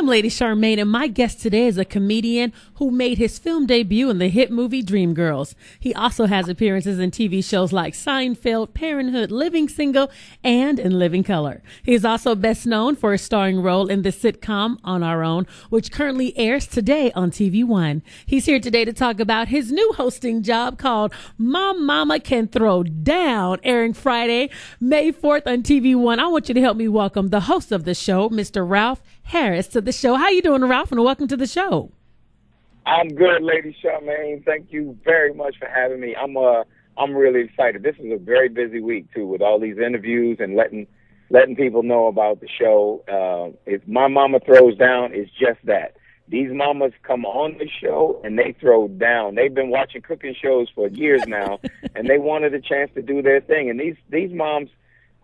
Lady Charmaine, and my guest today is a comedian who made his film debut in the hit movie Dreamgirls. He also has appearances in TV shows like Seinfeld, Parenthood, Living Single, and In Living Color. He is also best known for his starring role in the sitcom On Our Own, which currently airs today on TV One. He's here today to talk about his new hosting job called Mama Throws Down, airing Friday, May 4th on TV One. I want you to help me welcome the host of the show, Mr. Ralph Harris, to the show. How you doing, Ralph? And welcome to the show. I'm good, Lady Charmaine. Thank you very much for having me. I'm really excited. This is a very busy week too, with all these interviews and letting people know about the show. If My Mama Throws Down is just that. These mamas come on the show and they throw down. They've been watching cooking shows for years now, and they wanted a chance to do their thing. And these moms,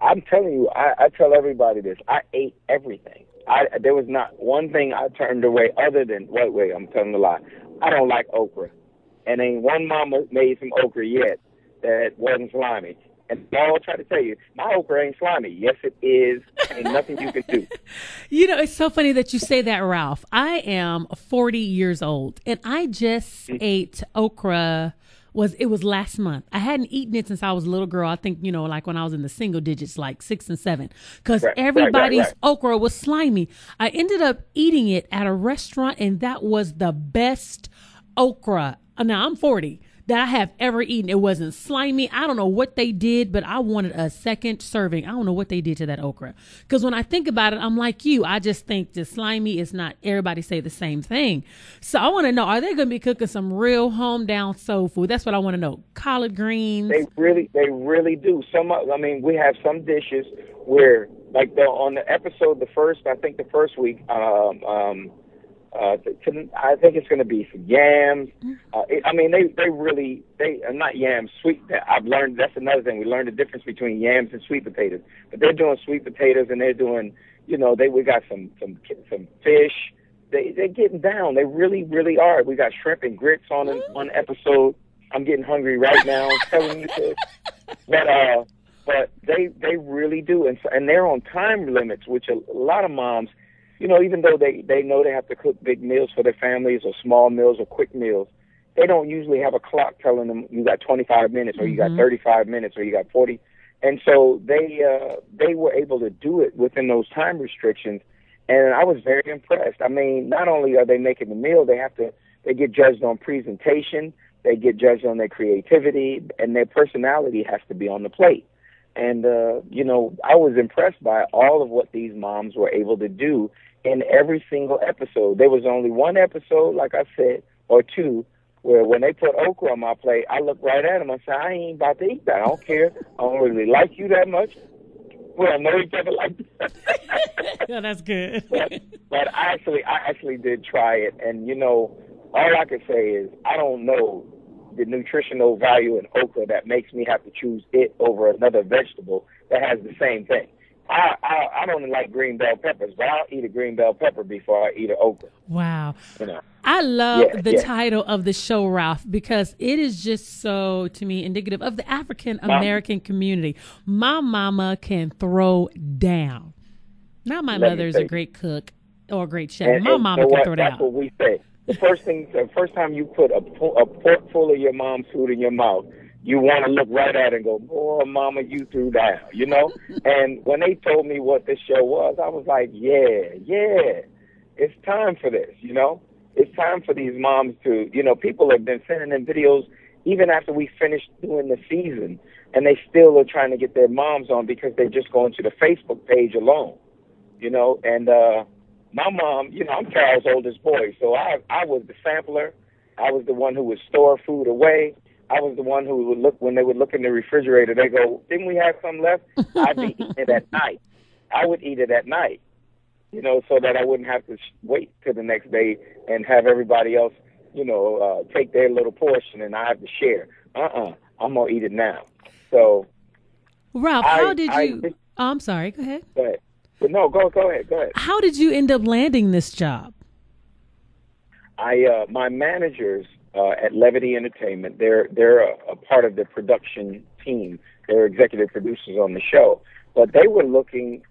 I'm telling you, I tell everybody this. I ate everything. There was not one thing I turned away other than, wait, I'm telling a lie. I don't like okra. And ain't one mama made some okra yet that wasn't slimy. And I'll try to tell you, my okra ain't slimy. Yes, it is. Ain't nothing you can do. You know, it's so funny that you say that, Ralph. I am 40 years old, and I just ate okra. It was last month. I hadn't eaten it since I was a little girl. I think, like when I was in the single digits, like 6 and 7, because everybody's okra was slimy. I ended up eating it at a restaurant, and that was the best okra. Now I'm 40 that I have ever eaten. It wasn't slimy. I don't know what they did, but I wanted a second serving. I don't know what they did to that okra. Because when I think about it, I'm like you. I just think the slimy is not, everybody say the same thing. So I want to know, are they going to be cooking some real home down soul food? That's what I want to know. Collard greens. They really do. We have some dishes where, like on the episode, the first week, I think it's going to be some yams. They are not yams, sweet. I've learned that's another thing. We learned the difference between yams and sweet potatoes. But they're doing sweet potatoes, and they're doing, we got some fish. They're getting down. They really are. We got shrimp and grits on one episode. I'm getting hungry right now. I'm telling you this. But they really do, and they're on time limits, which a lot of moms. Even though they know they have to cook big meals for their families or small meals or quick meals, they don't usually have a clock telling them you got 25 minutes or you got 35 minutes or you got 40. And so they were able to do it within those time restrictions. And I was very impressed. I mean, not only are they making the meal, they get judged on presentation, they get judged on their creativity, and their personality has to be on the plate. And, I was impressed by all of what these moms were able to do in every single episode. There was only one episode, like I said, or two, where when they put okra on my plate, I looked right at them and said, I ain't about to eat that. I don't care. I don't really like you that much. We don't know each other like that. Yeah, that's good. but I actually did try it. And, all I can say is I don't know the nutritional value in okra that makes me have to choose it over another vegetable that has the same thing. I don't like green bell peppers, but I'll eat a green bell pepper before I eat an okra. Wow. I love the title of the show, Ralph, because it is just so, to me, indicative of the African American community. My mama can throw down. Not my mother is a great cook or a great chef. My mama can throw down. That's what we say. The first time you put a fork full of your mom's food in your mouth, you want to look right at it and go, "Boy, mama, you threw down," And when they told me what this show was, I was like, yeah, it's time for this, It's time for these moms to, people have been sending in videos even after we finished doing the season, and they still are trying to get their moms on because they're just going to the Facebook page alone, and my mom, I'm Carol's oldest boy, so I was the sampler. I was the one who would store food away. I was the one who would look, when they would look in the refrigerator, they go, didn't we have some left? I'd be eating it at night. I would eat it at night, so that I wouldn't have to wait till the next day and have everybody else, take their little portion and I have to share. I'm going to eat it now. So, Ralph, how did you... I'm sorry, go ahead. Go ahead. But no, go ahead. How did you end up landing this job? My managers at Levity Entertainment, they're a part of the production team. They're executive producers on the show. But they were looking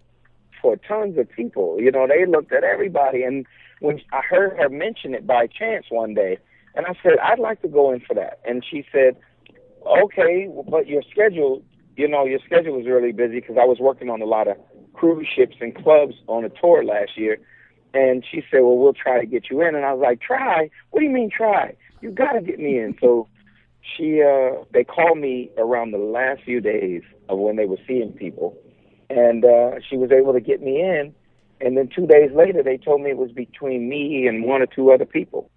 for tons of people. You know, they looked at everybody. And when I heard her mention it by chance one day, and I said, I'd like to go in for that. And she said, okay, but your schedule was really busy because I was working on a lot of cruise ships and clubs on a tour last year. And she said, well, we'll try to get you in. And I was like, try? What do you mean try? You got to get me in. So they called me around the last few days of when they were seeing people. And she was able to get me in. And then 2 days later, they told me it was between me and one or two other people.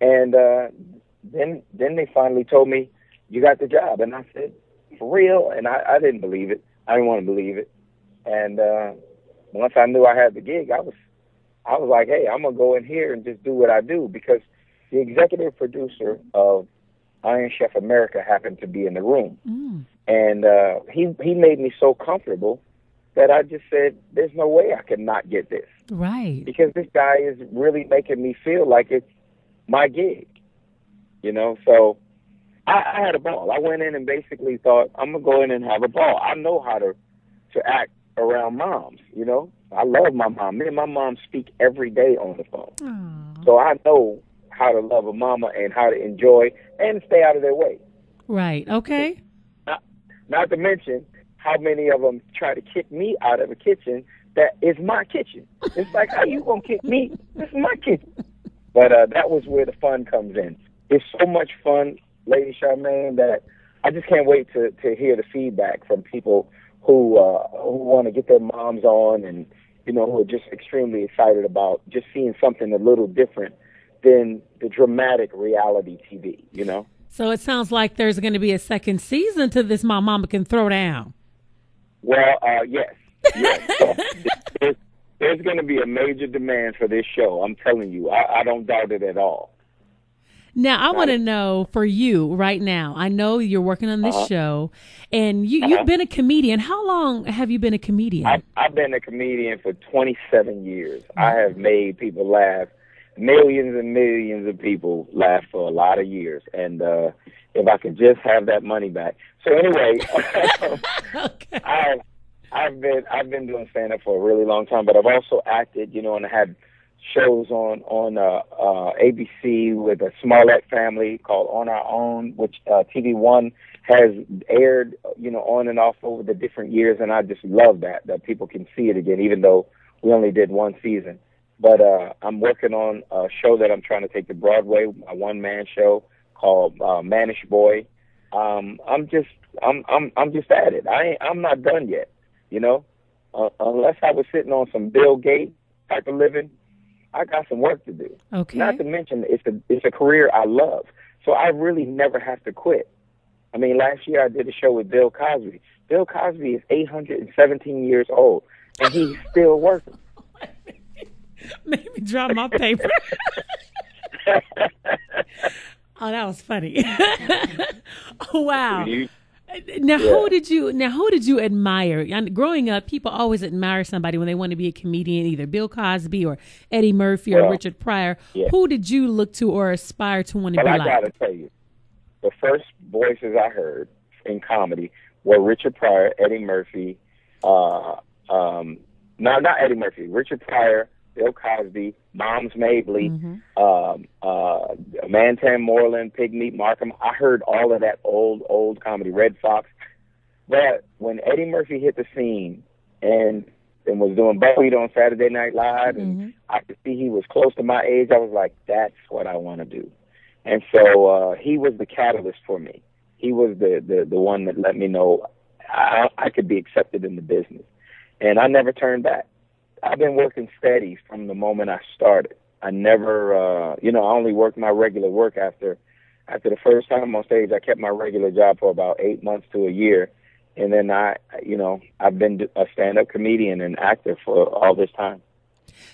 And then they finally told me, you got the job. And I said, for real? And I didn't believe it. I didn't want to believe it. And once I knew I had the gig, I was like, hey, I'm going to go in here and just do what I do, because the executive producer of Iron Chef America happened to be in the room. Mm. And he made me so comfortable that I just said, there's no way I can not get this. Right. Because this guy is really making me feel like it's my gig, you know? So I had a ball. I went in and basically thought, I'm going to go in and have a ball. I know how to act around moms, you know? I love my mom. Me and my mom speak every day on the phone. Aww. So I know how to love a mama and how to enjoy and stay out of their way. Right. Okay. Not to mention how many of them try to kick me out of a kitchen that is my kitchen. It's like, how you going to kick me? This is my kitchen. But that was where the fun comes in. It's so much fun, Lady Charmaine, that I just can't wait to hear the feedback from people who want to get their moms on, and, you know, who are just extremely excited about just seeing something a little different than the dramatic reality TV, you know? So it sounds like there's going to be a second season to this My Mama Can Throw Down. Well, yes. There's going to be a major demand for this show. I'm telling you. I don't doubt it at all. Now, I want to know, for you right now, I know you're working on this show, and you've been a comedian. How long have you been a comedian? I've been a comedian for 27 years. I have made people laugh, millions and millions of people laugh for a lot of years. And if I could just have that money back. So anyway, okay. I've been doing stand-up for a really long time, but I've also acted, you know, and I had shows on ABC with a Smollett family called On Our Own, which TV One has aired, you know, on and off over the different years, and I just love that people can see it again, even though we only did one season. But I'm working on a show that I'm trying to take to Broadway, a one-man show called Manish Boy. I'm just at it. I'm not done yet, you know. Unless I was sitting on some Bill Gates type of living, I got some work to do. Okay. Not to mention it's a career I love, so I really never have to quit. I mean, last year I did a show with Bill Cosby. Bill Cosby is 817 years old, and he's still working. Made me drop my paper. Oh, that was funny. Oh, wow. Now, who did you admire? Growing up, people always admire somebody when they want to be a comedian, either Bill Cosby or Eddie Murphy or Richard Pryor. Yeah. Who did you look to or aspire to want to be like? I got to tell you, the first voices I heard in comedy were Richard Pryor, Eddie Murphy, not Eddie Murphy, Richard Pryor, Bill Cosby, Moms Mabley, Mantan Moreland, Pigmeat Markham. I heard all of that old comedy, Red Fox. But when Eddie Murphy hit the scene and was doing Buckwheat on Saturday Night Live, and I could see he was close to my age, I was like, that's what I want to do. And so he was the catalyst for me. He was the one that let me know I could be accepted in the business. And I never turned back. I've been working steady from the moment I started. I never, I only worked my regular work after the first time on stage. I kept my regular job for about 8 months to a year. And then I've been a stand-up comedian and actor for all this time.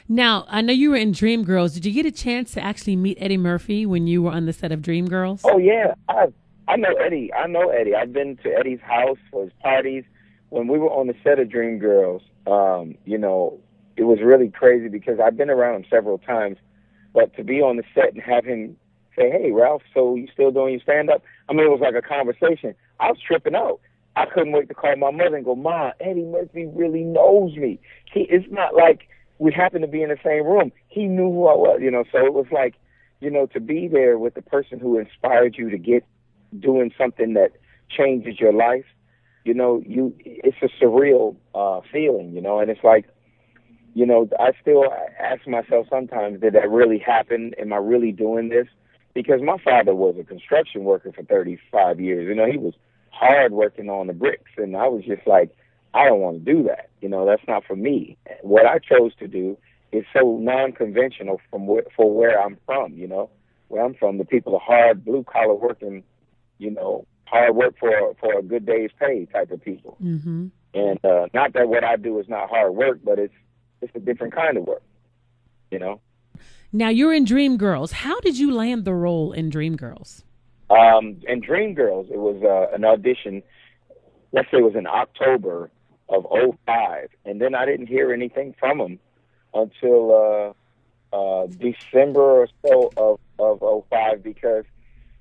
Now, I know you were in Dreamgirls. Did you get a chance to actually meet Eddie Murphy when you were on the set of Dreamgirls? Oh, yeah. I know Eddie. I've been to Eddie's house for his parties. When we were on the set of Dreamgirls, it was really crazy because I've been around him several times, but to be on the set and have him say, hey, Ralph, so you still doing your stand-up? I mean, it was like a conversation. I was tripping out. I couldn't wait to call my mother and go, Ma, Eddie Murphy really knows me. It's not like we happened to be in the same room. He knew who I was, so it was like, to be there with the person who inspired you to get doing something that changes your life, it's a surreal feeling, and it's like, I still ask myself sometimes, did that really happen? Am I really doing this? Because my father was a construction worker for 35 years. He was hard working on the bricks, and I was just like, I don't want to do that. That's not for me. What I chose to do is so non-conventional for where I'm from. Where I'm from, the people are hard, blue collar working, hard work for a good day's pay type of people. Mm-hmm. And not that what I do is not hard work, but it's a different kind of work. Now you're in Dreamgirls. How did you land the role in Dreamgirls? In Dreamgirls, it was an audition. Let's say it was in October of '05, and then I didn't hear anything from them until December or so of '05, because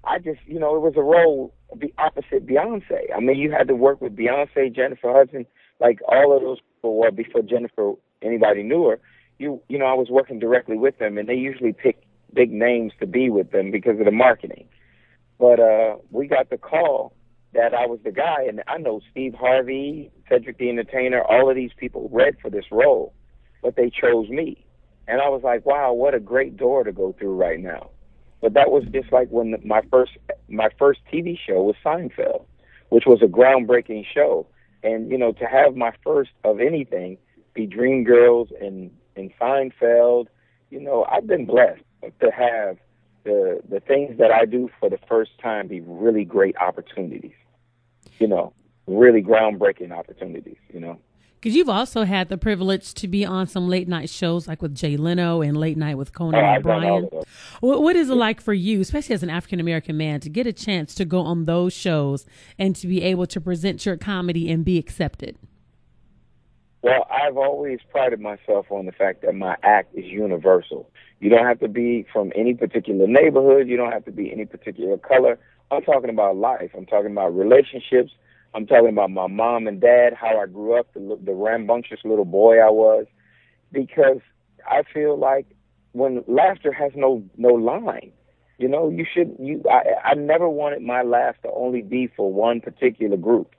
I just, it was a role opposite Beyonce. I mean, you had to work with Beyonce, Jennifer Hudson, like all of those people. Well, before Jennifer, anybody knew her. I was working directly with them, and they usually pick big names to be with them because of the marketing. But we got the call that I was the guy, and I know Steve Harvey, Cedric the Entertainer, all of these people read for this role, but they chose me. And I was like, wow, what a great door to go through right now. But that was just like when my first TV show was Seinfeld, which was a groundbreaking show. And, to have my first of anything be Dreamgirls and Seinfeld, I've been blessed to have the things that I do for the first time be really great opportunities, really groundbreaking opportunities, Because you've also had the privilege to be on some late night shows like with Jay Leno and Late Night with Conan O'Brien. What is it like for you, especially as an African-American man, to get a chance to go on those shows and to be able to present your comedy and be accepted? Well, I've always prided myself on the fact that my act is universal. You don't have to be from any particular neighborhood. You don't have to be any particular color. I'm talking about life. I'm talking about relationships. I'm talking about my mom and dad, how I grew up, the rambunctious little boy I was, because I feel like when laughter has no line, I never wanted my laugh to only be for one particular group.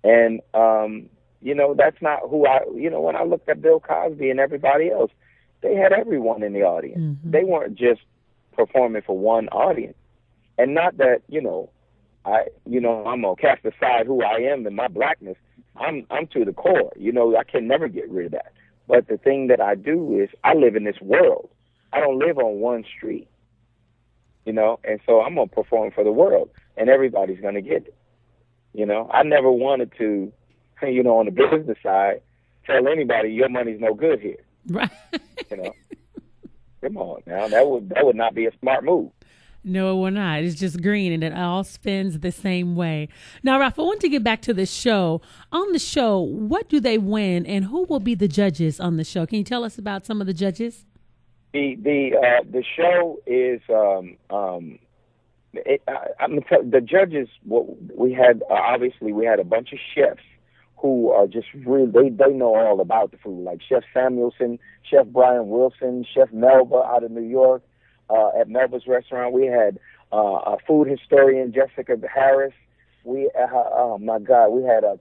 And, that's not who when I looked at Bill Cosby and everybody else, they had everyone in the audience. Mm-hmm. They weren't just performing for one audience. And not that, I'm gonna cast aside who I am and my blackness. I'm to the core. I can never get rid of that. But the thing that I do is I live in this world. I don't live on one street. And so I'm gonna perform for the world, and everybody's gonna get it. I never wanted to, on the business side, tell anybody your money's no good here. Right. Come on now, that would not be a smart move. No, we're not. It's just green, and it all spins the same way. Now, Ralph, I want to get back to the show. On the show, what do they win, and who will be the judges on the show? Can you tell us about some of the judges? The show is the judges. We had obviously we had a bunch of chefs who are just really they know all about the food, like Chef Samuelson, Chef Brian Wilson, Chef Melba out of New York. At Melba's restaurant, we had a food historian, Jessica Harris. We had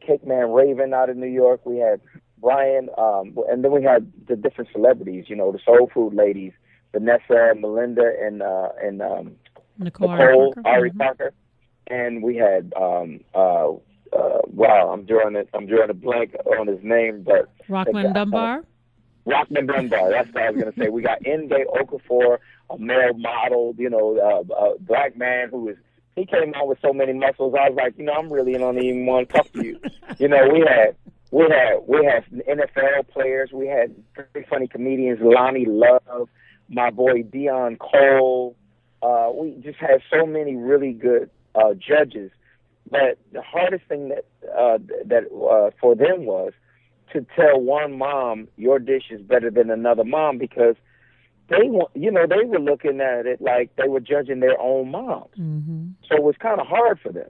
Cake Man Raven out of New York. We had Brian, and then we had the different celebrities, the soul food ladies, Vanessa, Melinda, and Nicole Ari Parker. And we had I'm drawing a blank on his name, but Rockman Dunbar. Rockman Dunbar. That's what I was going to say. We got Nde Okafor, a male model, a black man he came out with so many muscles. I was like, I'm really don't even want to talk to you. We had NFL players. We had very funny comedians, Lonnie Love, my boy Dion Cole. We just had so many really good judges. But the hardest thing that for them was to tell one mom your dish is better than another mom, because they were looking at it like they were judging their own moms. Mm-hmm. So it was kind of hard for them.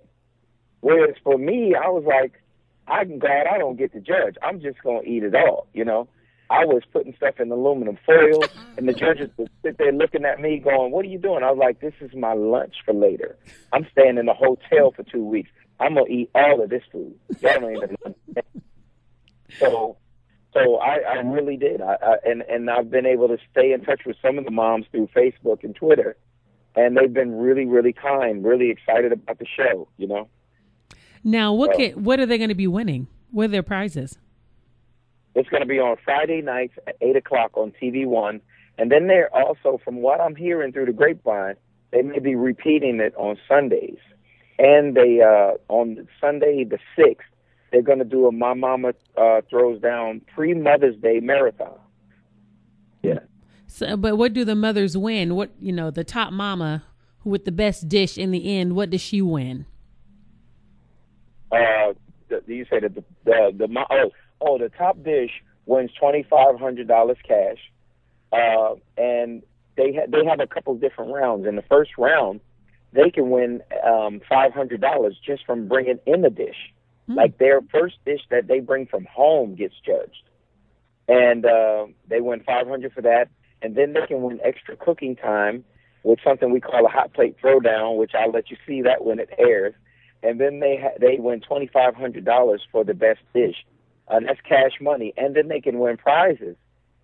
Whereas for me, I was like, I'm glad I don't get to judge. I'm just going to eat it all, you know. I was putting stuff in aluminum foil, and the judges would sit there looking at me going, what are you doing? I was like, this is my lunch for later. I'm staying in a hotel for 2 weeks. I'm going to eat all of this food. Y'all don't even know. So I really did. And I've been able to stay in touch with some of the moms through Facebook and Twitter, and they've been really, really kind, really excited about the show, you know. Now, what are they going to be winning? What are their prizes? It's going to be on Friday nights at 8 o'clock on TV One. And then they're also, from what I'm hearing through the grapevine, they may be repeating it on Sundays. And they on Sunday the 6th, they're going to do a My Momma Throws Down pre-Mother's Day marathon. Yeah. So, but what do the mothers win? What, you know, the top mama with the best dish in the end, what does she win? You say that the top dish wins $2,500 cash, and they have a couple different rounds. In the first round, they can win $500 just from bringing in the dish. Like their first dish that they bring from home gets judged, and they win $500 for that. And then they can win extra cooking time with something we call a hot plate throwdown, which I'll let you see that when it airs. And then they win $2,500 for the best dish. That's cash money. And then they can win prizes.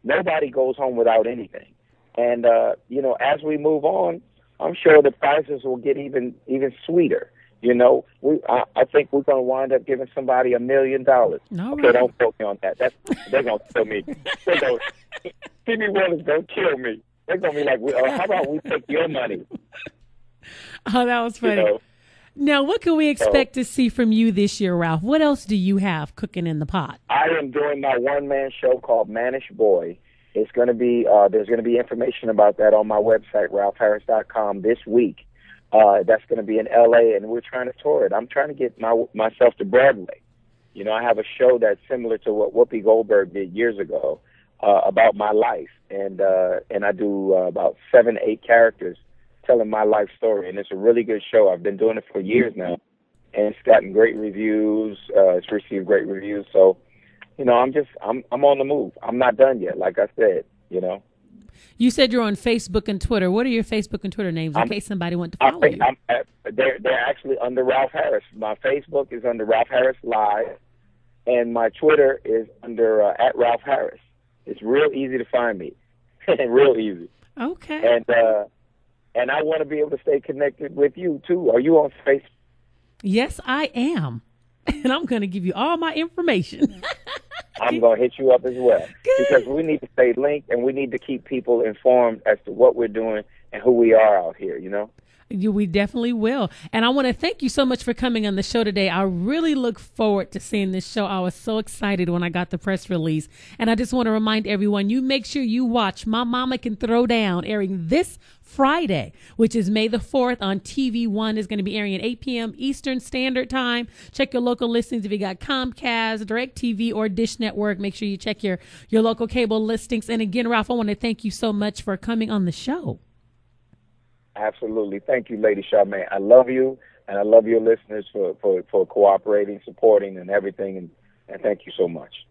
Nobody goes home without anything. And, you know, as we move on, I'm sure the prizes will get even sweeter. You know, I think we're going to wind up giving somebody $1 million. Okay, right. Don't quote me on that. They're going to kill me. TV Willis, don't kill me. They're going to be like, how about we take your money? Oh, that was funny. You know? Now, what can we expect to see from you this year, Ralph? What else do you have cooking in the pot? I am doing my one-man show called Mannish Boy. It's going to be there's going to be information about that on my website, ralphharris.com, this week. That's going to be in L.A., and we're trying to tour it. I'm trying to get myself to Broadway. You know, I have a show that's similar to what Whoopi Goldberg did years ago about my life, and I do about 7-8 characters telling my life story, and it's a really good show. I've been doing it for years now, and it's gotten great reviews. It's received great reviews. So, you know, I'm on the move. I'm not done yet, like I said, you know. You said you're on Facebook and Twitter. What are your Facebook and Twitter names in case somebody wants to follow you? They're actually under Ralph Harris. My Facebook is under Ralph Harris Live, and my Twitter is under at Ralph Harris. It's real easy to find me, real easy. Okay. And I want to be able to stay connected with you, too. Are you on Facebook? Yes, I am. And I'm going to give you all my information. I'm going to hit you up as well. Good. Because we need to stay linked, and we need to keep people informed as to what we're doing and who we are out here, you know? We definitely will. And I want to thank you so much for coming on the show today. I really look forward to seeing this show. I was so excited when I got the press release. And I just want to remind everyone, you make sure you watch My Momma Can Throw Down, airing this Friday, which is May the 4th on TV One. Is going to be airing at 8 p.m. Eastern Standard Time. Check your local listings. If you got Comcast, DirecTV, or Dish Network, make sure you check your local cable listings. And again, Ralph, I want to thank you so much for coming on the show. Absolutely. Thank you, Lady Charmaine. I love you, and I love your listeners for cooperating, supporting, and everything, and thank you so much.